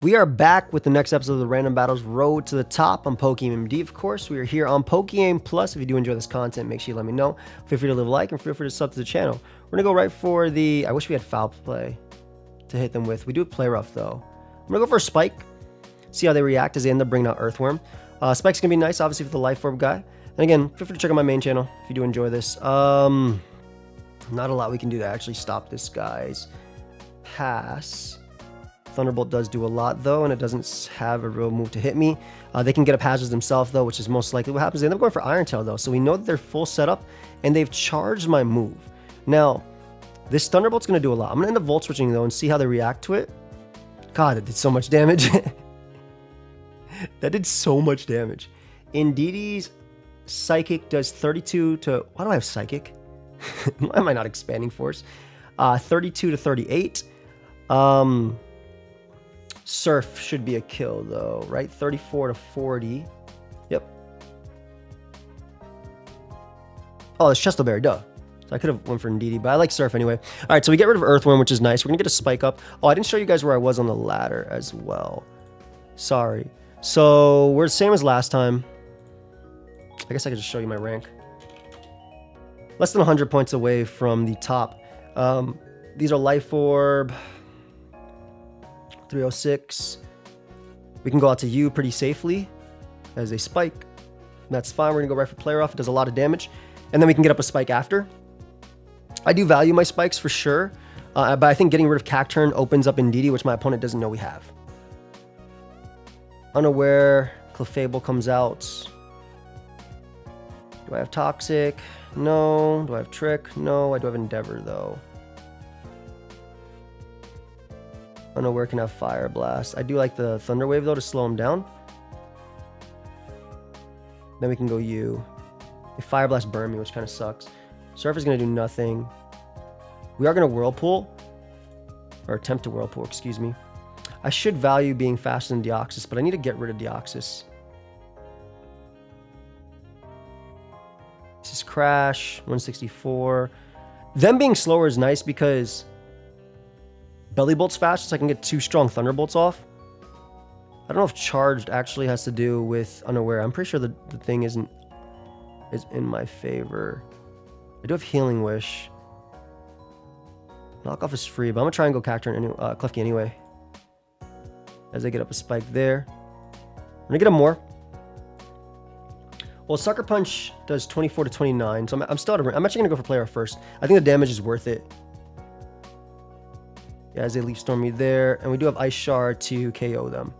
We are back with the next episode of the Random Battles Road to the Top. I'm PokeMD, of course. We are here on PokeAim Plus. If you do enjoy this content, make sure you let me know. Feel free to leave a like and feel free to sub to the channel. We're going to go right for the... I wish we had Foul Play to hit them with. We do have Play Rough, though. I'm going to go for a Spike. See how they react as they end up bringing out Earthworm. Spike's going to be nice, obviously, for the Life Orb guy. And again, feel free to check out my main channel if you do enjoy this. Not a lot we can do to actually stop this guy's pass. Thunderbolt does do a lot, though, and it doesn't have a real move to hit me. They can get up hazards themselves, though, which is most likely what happens. They end up going for Iron Tail, though, so we know that they're full setup, and they've charged my move. Now, this Thunderbolt's going to do a lot. I'm going to end up Volt Switching, though, and see how they react to it. God, it did so much damage. That did so much damage. Indeed's Psychic does 32 to... Why do I have Psychic? Why am I not Expanding Force? 32 to 38. Surf should be a kill, though, right? 34 to 40. Yep. Oh, it's Chestoberry, duh. So I could have went for Indeedee, but I like Surf anyway. All right, so we get rid of Earthworm, which is nice. We're going to get a Spike up. Oh, I didn't show you guys where I was on the ladder as well. Sorry. So we're the same as last time. I guess I could just show you my rank. Less than 100 points away from the top. These are Life Orb. 306. We can go out to you pretty safely as a Spike. That's fine. We're going to go right for Play Rough. It does a lot of damage. And then we can get up a Spike after. I do value my Spikes for sure. But I think getting rid of Cacturn opens up Indeedee, which my opponent doesn't know we have. Unaware. Clefable comes out. Do I have Toxic? No. Do I have Trick? No. I do have Endeavor, though. Unaware can have Fire Blast. I do like the Thunder Wave, though, to slow him down. Then we can go you. If Fire Blast burn me, which kind of sucks. Surf is going to do nothing. We are going to Whirlpool. Or attempt to Whirlpool, excuse me. I should value being faster than Deoxys, but I need to get rid of Deoxys. This is Crash, 164. Them being slower is nice because Belly Bolt's fast, so I can get 2 strong Thunderbolts off. I don't know if Charged actually has to do with Unaware. I'm pretty sure the thing is in my favor. I do have Healing Wish. Knockoff is free, but I'm going to try and go Cacturn Klefki anyway. As I get up a Spike there. I'm going to get him more. Well, Sucker Punch does 24 to 29, so I'm still at I'm actually going to go for Play Rough first. I think the damage is worth it. Yeah, as they Leaf Storm me there. And we do have Ice Shard to KO them.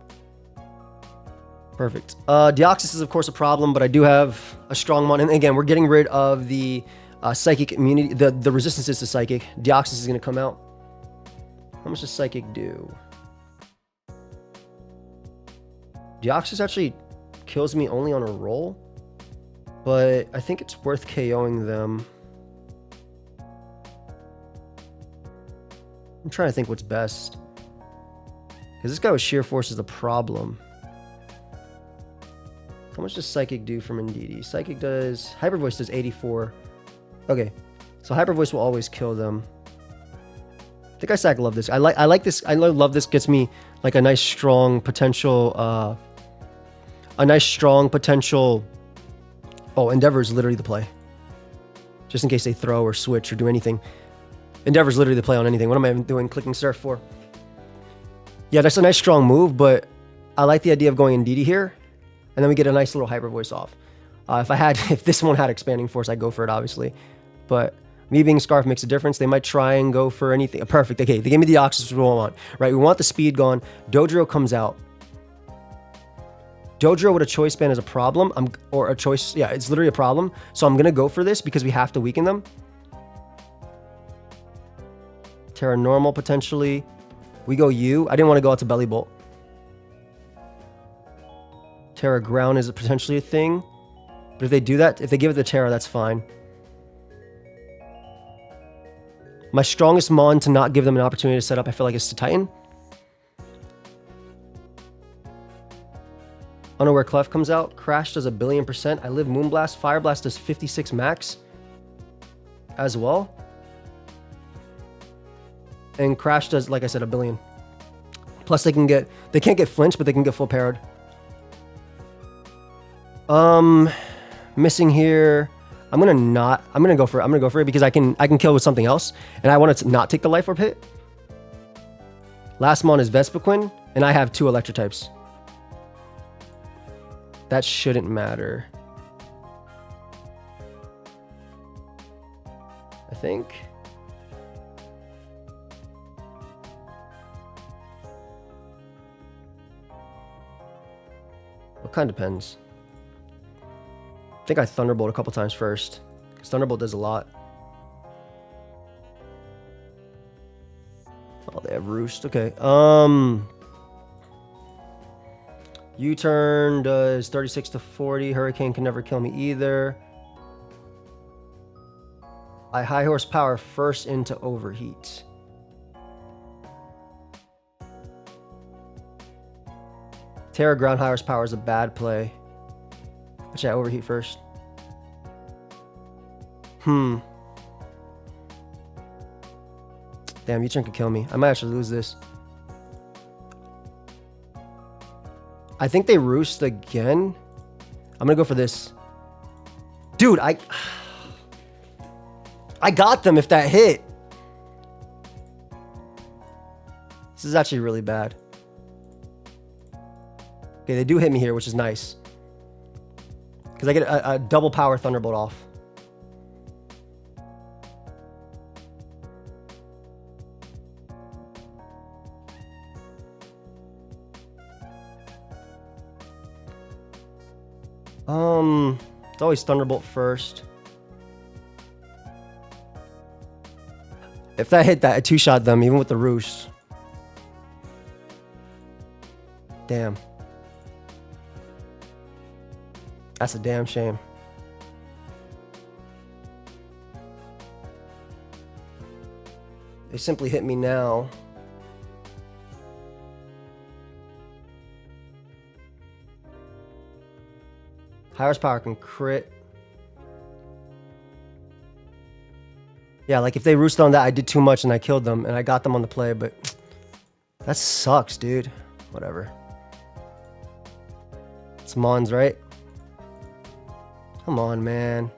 Perfect. Deoxys is, of course, a problem, but I do have a strong one. And again, we're getting rid of the Psychic immunity, the resistances to Psychic. Deoxys is going to come out. How much does Psychic do? Deoxys actually kills me only on a roll, but I think it's worth KOing them. I'm trying to think what's best. Because this guy with Sheer Force is the problem. How much does Psychic do from Indeedee? Psychic does... Hyper Voice does 84. Okay. So Hyper Voice will always kill them. I think I sack love this. I like this. I love this. Gets me like a nice strong potential... Oh, Endeavor is literally the play. Just in case they throw or switch or do anything. Endeavor's literally the play on anything. What am I even doing clicking Surf for? Yeah, that's a nice strong move, but I like the idea of going Indeedee here. And then we get a nice little Hyper Voice off. If this one had Expanding Force, I'd go for it, obviously. But me being Scarf makes a difference. They might try and go for anything. Perfect. Okay, they gave me the Deoxys, which we want. Right, we want the speed gone. Dodrio comes out. Dodrio with a Choice Band is a problem. Yeah, it's literally a problem. So I'm going to go for this because we have to weaken them. Terra Normal, potentially. We go U. I didn't want to go out to Belly Bolt. Terra Ground is potentially a thing. But if they do that, if they give it the Terra, that's fine. My strongest Mon to not give them an opportunity to set up, I feel like, is to Titan. Unaware Clef comes out. Crash does 1,000,000,000%. I live Moonblast. Fire Blast does 56 max as well. And Crash does, like I said, 1,000,000,000. Plus they can't get flinched, but they can get full parried. Missing here. I'm gonna go for it because I can kill with something else, and I want to not take the life orb hit. Last mon is Vespiquen, and I have 2 electro types. That shouldn't matter. I think. What kind depends. I think I Thunderbolt a couple times first, because Thunderbolt does a lot. Oh, they have Roost. Okay. U-turn does 36 to 40. Hurricane can never kill me either. I high horsepower first into overheat. Terra ground high horsepower is a bad play. Actually, I overheat first. Damn, U-turn could kill me. I might actually lose this. I think they roost again. I'm gonna go for this. Dude, I got them if that hit. This is actually really bad. Okay, they do hit me here, which is nice. Because I get a double power Thunderbolt off. It's always Thunderbolt first. If that hit that, I 2-shot them, even with the roost. Damn. That's a damn shame. They simply hit me now. High horsepower can crit. Yeah, like if they roosted on that, I did too much and I killed them and I got them on the play, but that sucks, dude. Whatever. It's Mons, right? Come on, man.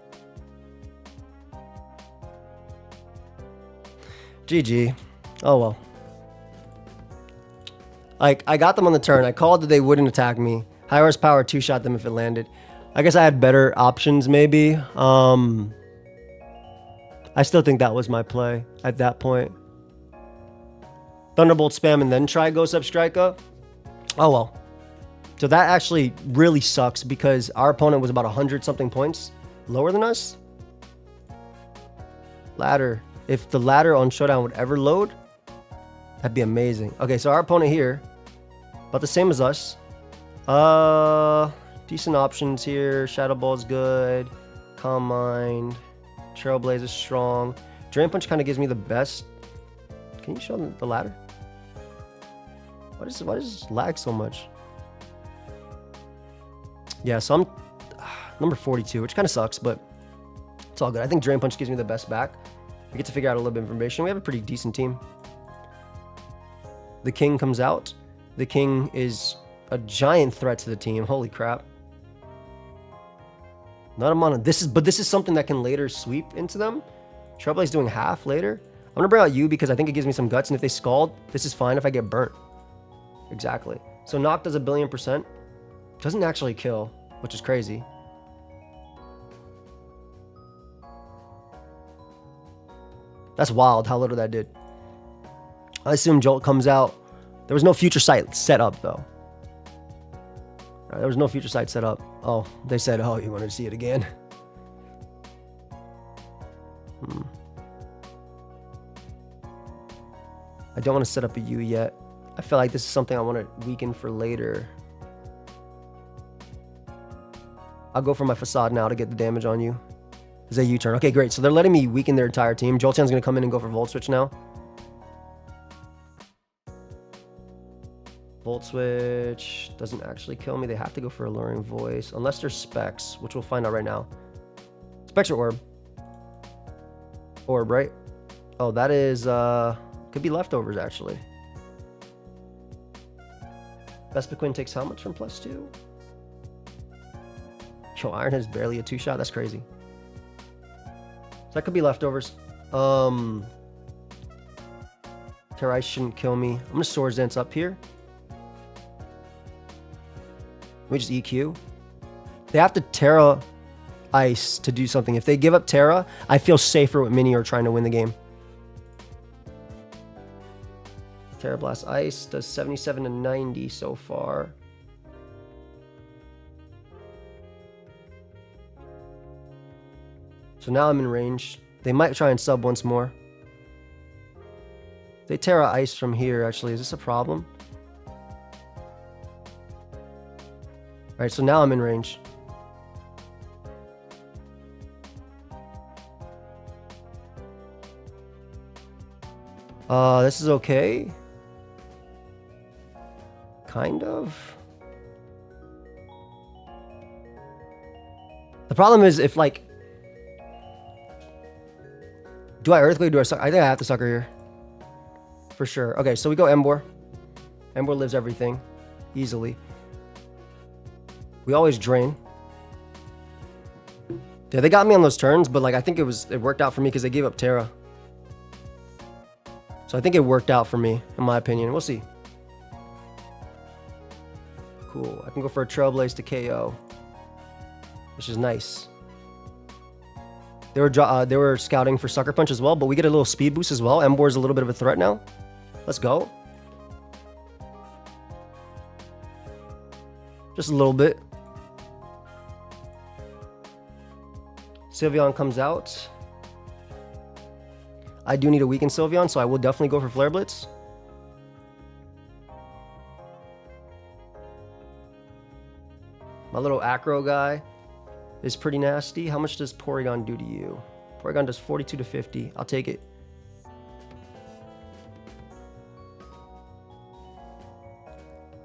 GG. Oh, well. Like, I got them on the turn. I called that they wouldn't attack me. High horsepower 2-shot them if it landed. I guess I had better options, maybe. I still think that was my play at that point. Thunderbolt spam and then try Ghost Up Striker. Oh, well. So that actually really sucks because our opponent was about 100-something points lower than us. Ladder. If the ladder on Showdown would ever load, that'd be amazing. Okay, so our opponent here, about the same as us. Decent options here. Shadow Ball's good. Calm Mind. Trailblaze is strong. Drain Punch kind of gives me the best. Can you show them the ladder? Why does this lag so much? Yeah, so I'm number 42, which kind of sucks, but it's all good. I think Drain Punch gives me the best back. We get to figure out a little bit of information. We have a pretty decent team. The King comes out. The King is a giant threat to the team. Holy crap. Not a mono. This is something that can later sweep into them. Trailblaze doing half later. I'm gonna bring out you because I think it gives me some guts, and if they scald, this is fine if I get burnt. Exactly. So Knock does 1,000,000,000%. Doesn't actually kill, which is crazy. That's wild how little that did. I assume Jolt comes out. There was no future sight set up though. There was no future sight set up. Oh, they said, oh, you wanted to see it again. I don't want to set up a U yet. I feel like this is something I want to weaken for later. I'll go for my Facade now to get the damage on you. Is a U-turn. Okay, great. So they're letting me weaken their entire team. Jolteon's going to come in and go for Volt Switch now. Volt Switch doesn't actually kill me. They have to go for Alluring Voice. Unless they're Specs, which we'll find out right now. Specs or Orb? Orb, right? Oh, that is... could be Leftovers, actually. Vespiquen takes how much from +2? Yo, Iron has barely a 2-shot. That's crazy. So that could be leftovers. Terra Ice shouldn't kill me. I'm gonna Swords Dance up here. Let me just EQ. They have to Terra Ice to do something. If they give up Terra, I feel safer with Mini or trying to win the game. Terra Blast Ice does 77 to 90 so far. So now I'm in range. They might try and sub once more. They Terra Ice from here, actually. Is this a problem? Alright, so now I'm in range. This is okay. Kind of. The problem is if, like... Do I Earthquake? Do I suck? I think I have to Sucker here. For sure. Okay, so we go Embor. Embor lives everything. Easily. We always Drain. Yeah, they got me on those turns, but like I think it worked out for me because they gave up Terra. So I think it worked out for me, in my opinion. We'll see. Cool. I can go for a Trailblaze to KO, which is nice. They were scouting for Sucker Punch as well, but we get a little speed boost as well. Embor's a little bit of a threat now. Let's go. Just a little bit. Sylveon comes out. I do need a weakened Sylveon, so I will definitely go for Flare Blitz. My little Acro guy is pretty nasty. How much does Porygon do to you? Porygon does 42 to 50. I'll take it.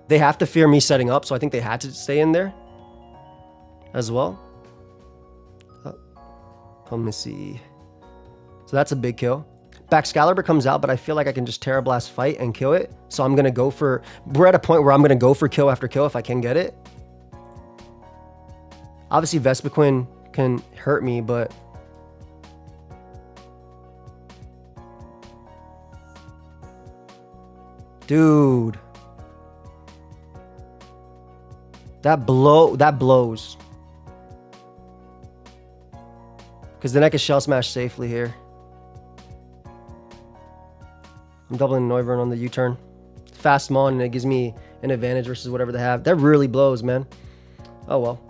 They have to fear me setting up, so I think they had to stay in there as well. Let me see. So that's a big kill. Baxcalibur comes out, but I feel like I can just Terra Blast fight and kill it. So I'm going to go for... We're at a point where I'm going to go for kill after kill if I can get it. Obviously, Vespiquen can hurt me, but... Dude. That blows. Because then I can Shell Smash safely here. I'm doubling Noivern on the U-turn. Fast Mon, and it gives me an advantage versus whatever they have. That really blows, man. Oh, well.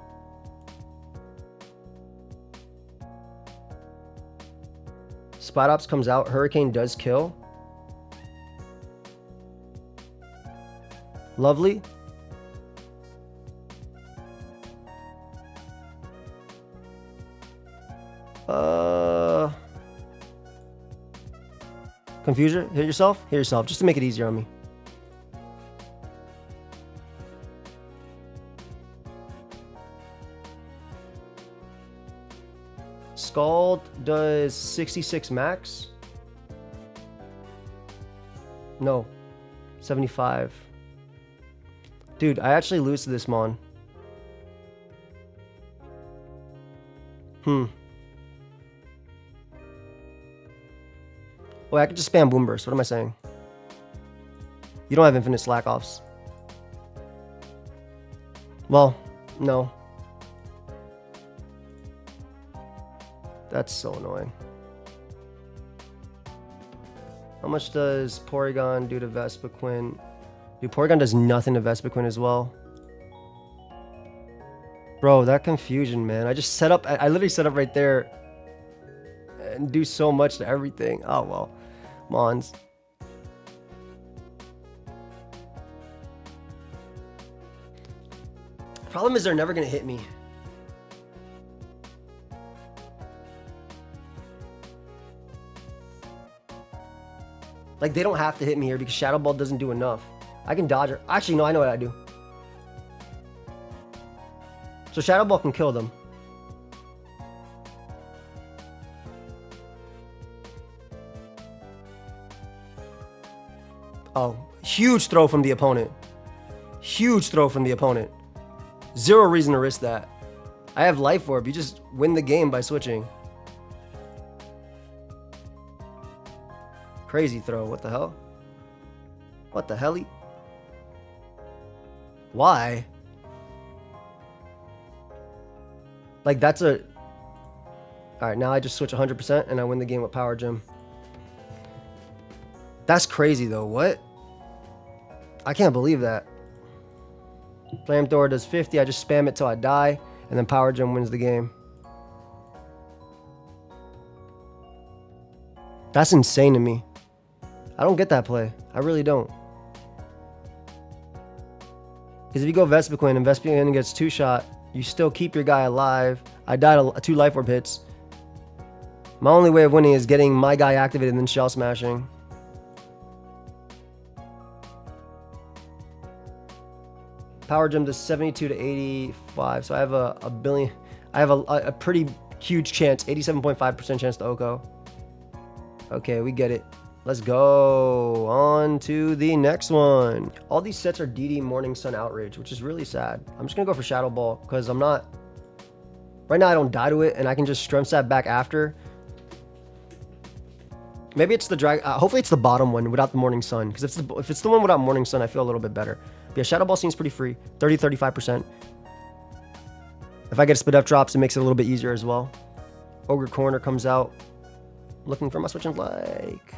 Spidops comes out. Hurricane does kill. Lovely. Confusion? Hit yourself? Hit yourself, just to make it easier on me. Scald does 66 max. No. 75. Dude, I actually lose to this Mon. Wait, I could just spam Boom Burst. What am I saying? You don't have infinite slack offs. Well, no. That's so annoying. How much does Porygon do to Vespiquen? Dude, Porygon does nothing to Vespiquen as well. Bro, that confusion, man. I just set up... I literally set up right there and do so much to everything. Oh, well. Mons. Problem is they're never going to hit me. Like, they don't have to hit me here because Shadow Ball doesn't do enough. I can dodge her. Actually, no, I know what I do. So Shadow Ball can kill them. Oh, huge throw from the opponent. Huge throw from the opponent. Zero reason to risk that. I have Life Orb. You just win the game by switching. Crazy throw. What the hell? What the helly? Why? Like, that's a... Alright, now I just switch 100% and I win the game with Power Gem. That's crazy, though. What? I can't believe that. Flamethrower does 50. I just spam it till I die. And then Power Gem wins the game. That's insane to me. I don't get that play. I really don't. Because if you go Vespiquen and Vespiquen gets 2-shot, you still keep your guy alive. I died 2 Life Orb hits. My only way of winning is getting my guy activated and then shell smashing. Power Gem does 72 to 85, so I have a billion. I have a pretty huge chance, 87.5% chance to Oko. Okay, we get it. Let's go on to the next one. All these sets are DD Morning Sun Outrage, which is really sad. I'm just gonna go for Shadow Ball because I'm not. Right now, I don't die to it, and I can just Strem Stab back after. Maybe it's the drag. Hopefully, it's the bottom one without the Morning Sun. Because if it's the one without Morning Sun, I feel a little bit better. But yeah, Shadow Ball seems pretty free. 30-35%. If I get Spit Up drops, it makes it a little bit easier as well. Ogre Corner comes out. Looking for my switch and like.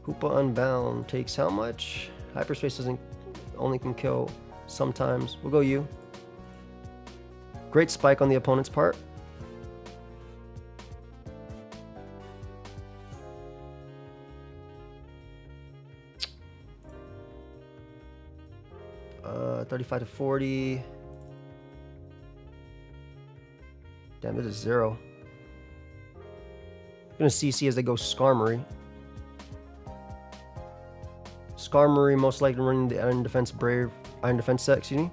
Hoopa Unbound takes how much? Hyperspace doesn't. Only can kill sometimes. We'll go you. Great spike on the opponent's part. Uh, 35 to 40. Damn, this is 0. I'm gonna CC as they go Skarmory. Skarmory most likely running the Iron Defense set, excuse me.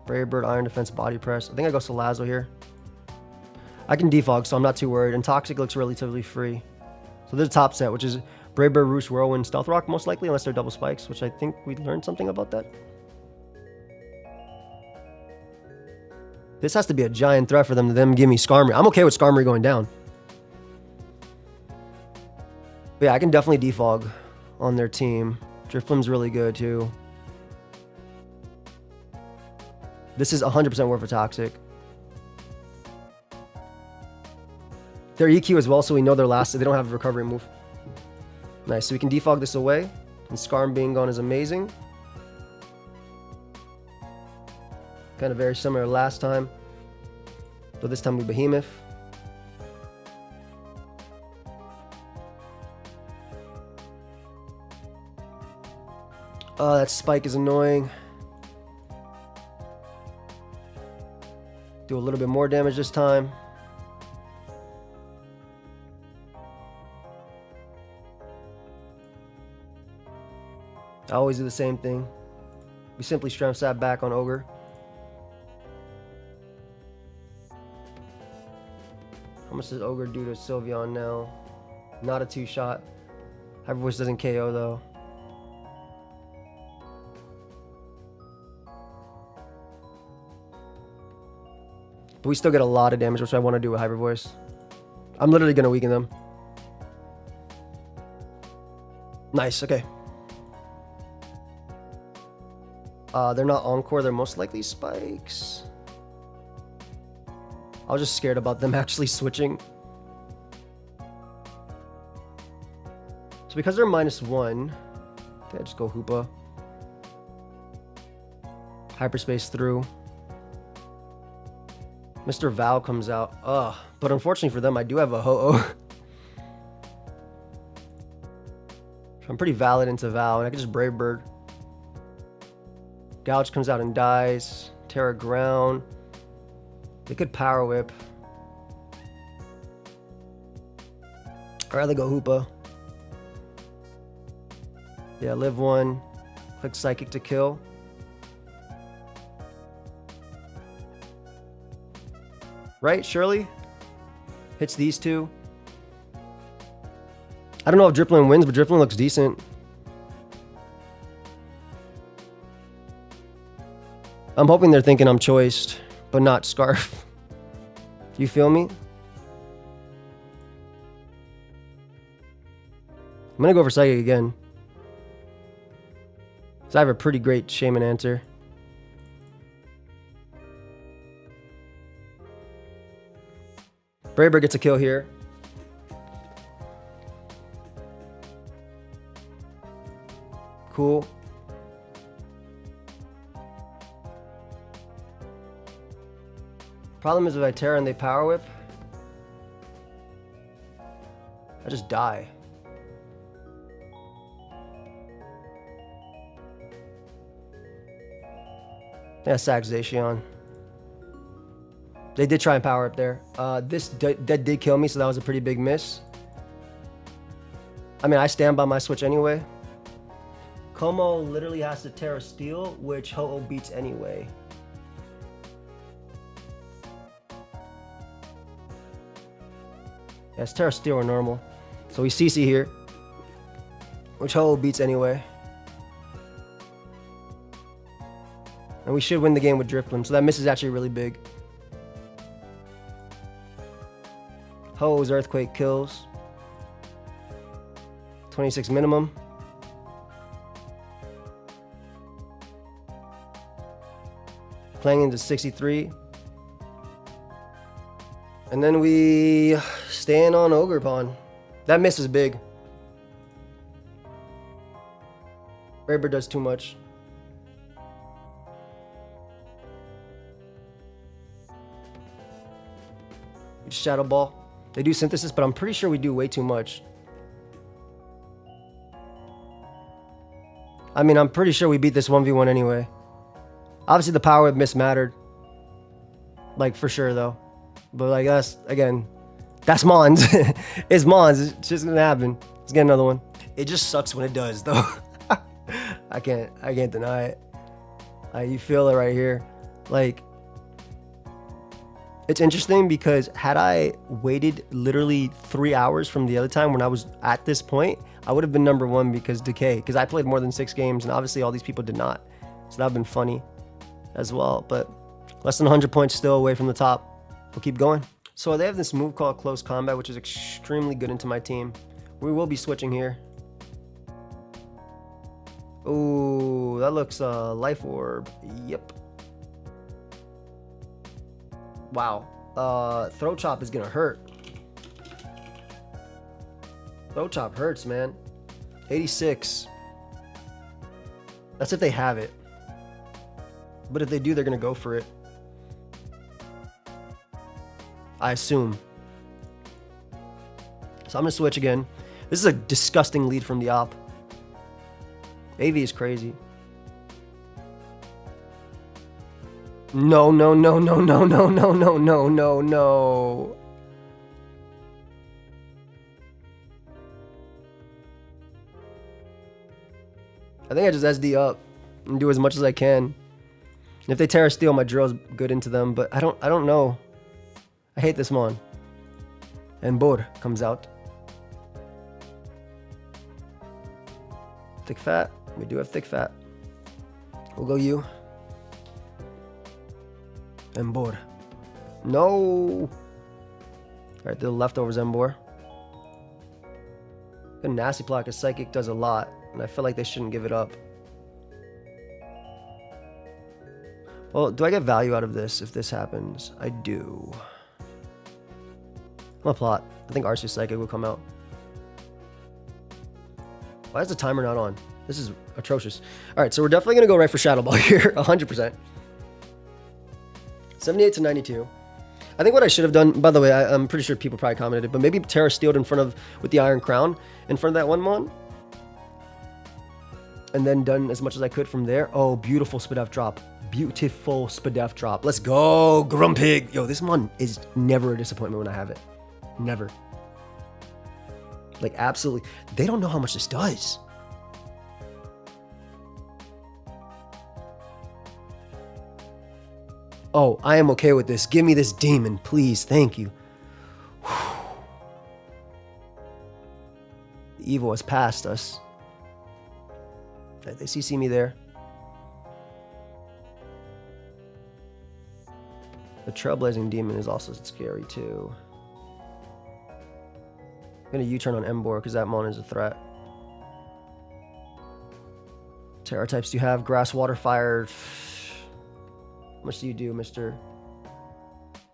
Brave Bird, Iron Defense, Body Press. I think I go Salazzle here. I can defog, so I'm not too worried. And Toxic looks relatively free. So there's a top set, which is Brave Bird, Roost, Whirlwind, Stealth Rock, most likely, unless they're double spikes, which I think we learned something about that. This has to be a giant threat for them to give me Skarmory. I'm okay with Skarmory going down. But yeah, I can definitely defog on their team. Drifblim's really good too. This is 100% worth for Toxic. Their EQ as well, so we know they're last. They don't have a recovery move. Nice, so we can defog this away. And Skarm being gone is amazing. Kind of very similar to last time. So this time we Behemoth. Oh, that spike is annoying. Do a little bit more damage this time. I always do the same thing. We simply Strem Stab back on Ogre. How much does Ogre do to Sylveon now? Not a 2-shot. Hyper Voice doesn't KO though. But we still get a lot of damage, which I want to do with Hyper Voice. I'm literally going to weaken them. Nice, okay. They're not Encore, they're most likely Spikes. I was just scared about them actually switching. So because they're -1, I think I just go Hoopa. Hyperspace through. Mr. Val comes out. Ugh. But unfortunately for them, I do have a Ho-Oh. I'm pretty valid into Val, and I can just Brave Bird. Gouge comes out and dies. Terra Ground. They could Power Whip. I'd rather go Hoopa. Yeah, live 1. Click Psychic to kill. Right, Shirley? Hits these two. I don't know if Dripplin wins, but Dripplin looks decent. I'm hoping they're thinking I'm choiced, but not Scarf. You feel me? I'm gonna go for Psychic again. So I have a pretty great Shaman answer. Braber gets a kill here. Cool. Problem is if I Terra and they Power Whip, I just die. Yeah, sack Zacian. They did try and power up there. This did kill me, so that was a pretty big miss. I mean, I stand by my switch anyway. Como literally has to Terra Steel, which Ho-Oh beats anyway. Yeah, it's Terra Steel or normal. So we CC here, which Ho-Oh beats anyway. And we should win the game with Driftwind, so that miss is actually really big. Ho-Oh's Earthquake kills. 26 minimum. Playing into 63. And then we stand on Ogre Pawn. That miss is big. Braber does too much. We just Shadow Ball. They do Synthesis, but I'm pretty sure we do way too much. I mean, I'm pretty sure we beat this 1v1 anyway. Obviously, the Power Whip miss mattered. Like, for sure, though. But, like, that's, again, that's Mons. It's Mons. It's just gonna happen. Let's get another one. It just sucks when it does, though. I can't deny it. You feel it right here. Like, it's interesting because had I waited literally 3 hours from the other time when I was at this point, I would have been number one because Decay. Because I played more than 6 games, and obviously all these people did not. So that would have been funny as well. But less than 100 points still away from the top. We'll keep going. So they have this move called Close Combat, which is extremely good into my team. We will be switching here. Ooh, that looks Life Orb. Yep. Wow. Throat Chop is gonna hurt. Throat Chop hurts, man. 86. That's if they have it. But if they do, they're gonna go for it. I assume. So I'm gonna switch again. This is a disgusting lead from the op. AV is crazy. No, no, no, no, no, no, no, no, no, no, no. I think I just SD up and do as much as I can. If they Terra Steel, my drill's good into them, but I don't know. I hate this mon. And Bor comes out. Thick Fat. We do have Thick Fat. We'll go you. Embor. No. Alright, the leftovers Embor. The Nasty Plot, because Psychic does a lot, and I feel like they shouldn't give it up. Well, do I get value out of this if this happens? I do. I'm gonna plot. I think Arceus Psychic will come out. Why is the timer not on? This is atrocious. Alright, so we're definitely gonna go right for Shadow Ball here, 100%. 78 to 92. I think what I should have done, by the way, I'm pretty sure people probably commented it, but maybe Terra Steeled in front of, with the Iron Crown, in front of that one mon. And then done as much as I could from there. Oh, beautiful Spadef drop. Beautiful Spadef drop. Let's go, Grumpig. Yo, this mon is never a disappointment when I have it. Never. Like, absolutely. They don't know how much this does. Oh, I am okay with this. Give me this demon, please. Thank you. The evil has passed us. Right, they CC me there. The Trailblazing Demon is also scary too. I'm gonna U-turn on Embor because that mon is a threat. Terra types do you have? Grass, Water, Fire. How much do you do, Mr.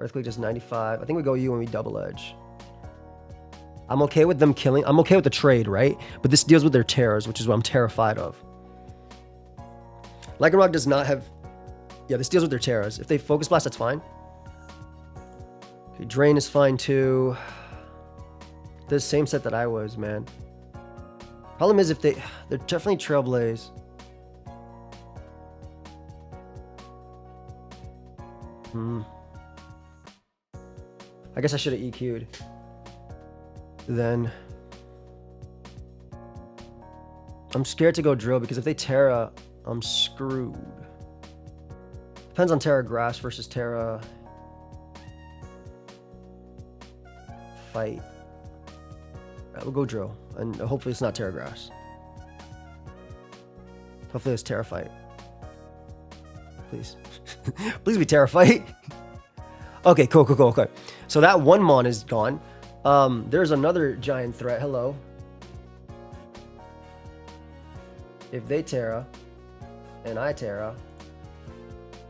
Earthquake does 95. I think we go U when we double edge. I'm okay with them killing. I'm okay with the trade, right? But this deals with their terrors, which is what I'm terrified of. Lycanroc does not have... Yeah, this deals with their terrors. If they Focus Blast, that's fine. Okay, Drain is fine too. The same set that I was, man. Problem is if they're definitely Trailblaze. I guess I should have EQ'd. Then I'm scared to go Drill because if they Terra, I'm screwed. Depends on Terra Grass versus Terra Fight. Right, we'll go Drill, and hopefully it's not Terra Grass. Hopefully it's Terra Fight. Please. Please be Terra Fight. Okay, cool. Okay. So that one mon is gone. There's another giant threat. Hello. If they Terra and I Terra,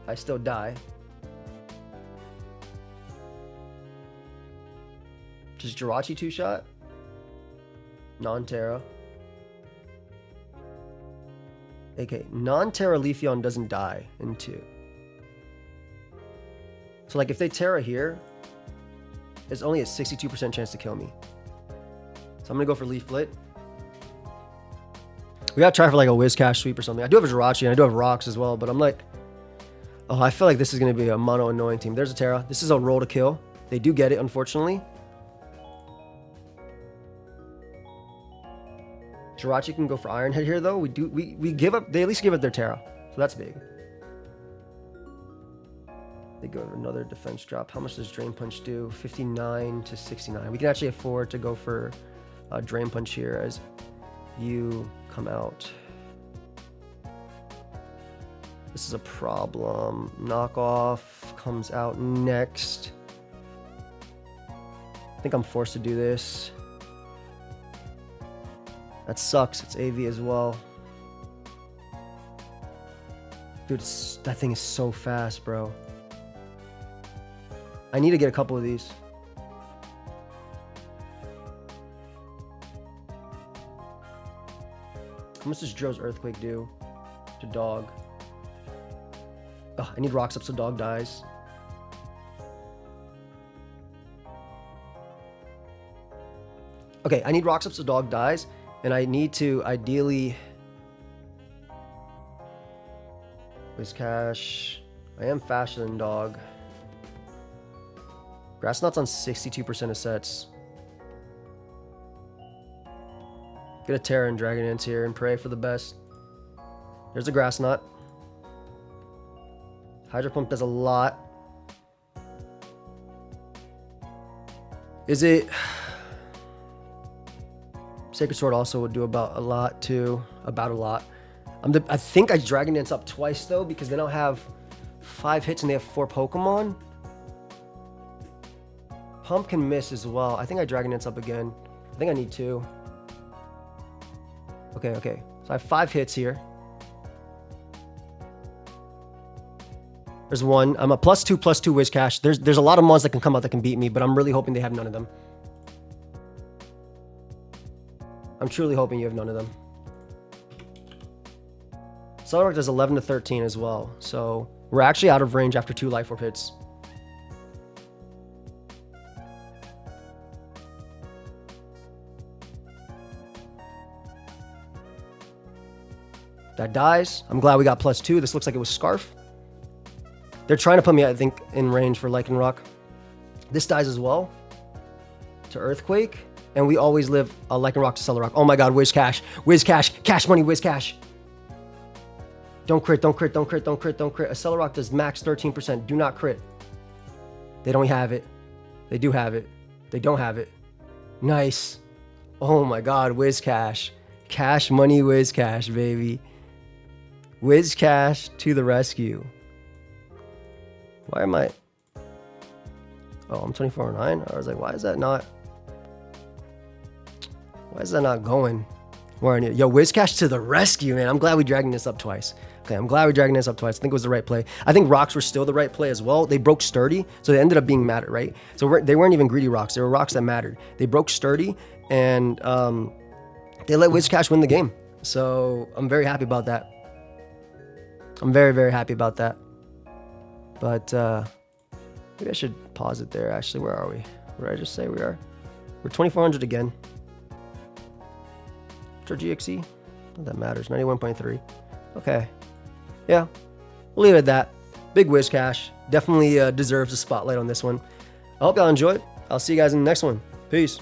I still die. Just Jirachi 2-shot? Non-Terra. Okay, non-Terra Leafeon doesn't die in 2. So like if they Terra here, it's only a 62% chance to kill me. So I'm gonna go for Leaflet. We gotta try for like a Whiscash sweep or something. I do have a Jirachi and I do have rocks as well, but I'm like, oh, I feel like this is gonna be a mono annoying team. There's a Terra. This is a roll to kill. They do get it, unfortunately. Jirachi can go for Iron Head here though. We give up, they at least give up their Terra. So that's big. They go to another defense drop. How much does Drain Punch do? 59 to 69. We can actually afford to go for Drain Punch here as you come out. This is a problem. Knockoff comes out next. I think I'm forced to do this. That sucks. It's AV as well. Dude, that thing is so fast, bro. I need to get a couple of these. How much does Drill's Earthquake do to Dog? Oh, I need rocks up so Dog dies. Okay, I need rocks up so Dog dies, and I need to ideally Whiscash. I am faster than Dog. Grass Knot's on 62% of sets. Get a Terra and Dragon Dance here and pray for the best. There's a Grass Knot. Hydro Pump does a lot. Is it... Sacred Sword also would do about a lot too. About a lot. I think I Dragon Dance up twice though because they don't have 5 hits and they have 4 Pokemon. Pump can miss as well. I think I Dragon Dance up again. I think I need 2. Okay. So I have 5 hits here. There's 1. I'm a +2 Whiscash. There's a lot of mons that can come out that can beat me, but I'm really hoping they have none of them. I'm truly hoping you have none of them. Solrock does 11 to 13 as well. So we're actually out of range after 2 Life Orb hits. That dies. I'm glad we got +2. This looks like it was Scarf. They're trying to put me, I think, in range for Lycanroc. This dies as well to Earthquake. And we always live a Lycanroc to Solrock. Oh my god, Whiscash. Whiscash. Cash money, Whiscash. Don't crit. A Solrock does max 13%. Do not crit. They don't have it. They do have it. They don't have it. Nice. Oh my god, Whiscash. Cash money, Whiscash, baby. Whiscash to the rescue. Why am I... Oh, I'm 2409. I was like, why is that not going where I need it? Yo, Whiscash to the rescue, man. I'm glad we dragging this up twice. Okay, I'm glad we're dragging this up twice. I think it was the right play. I think rocks were still the right play as well. They broke sturdy, so they ended up being matter, right? So they weren't even greedy rocks. They were rocks that mattered. They broke sturdy, and they let Whiscash win the game. So I'm very happy about that. I'm very, very happy about that. But maybe I should pause it there. Actually, where are we? What did I just say we are? We're 2400 again. What's our GXE? Not that matters. 91.3. Okay. Yeah, we'll leave it at that. Big Whiscash. Definitely deserves a spotlight on this one. I hope y'all enjoyed. I'll see you guys in the next one. Peace.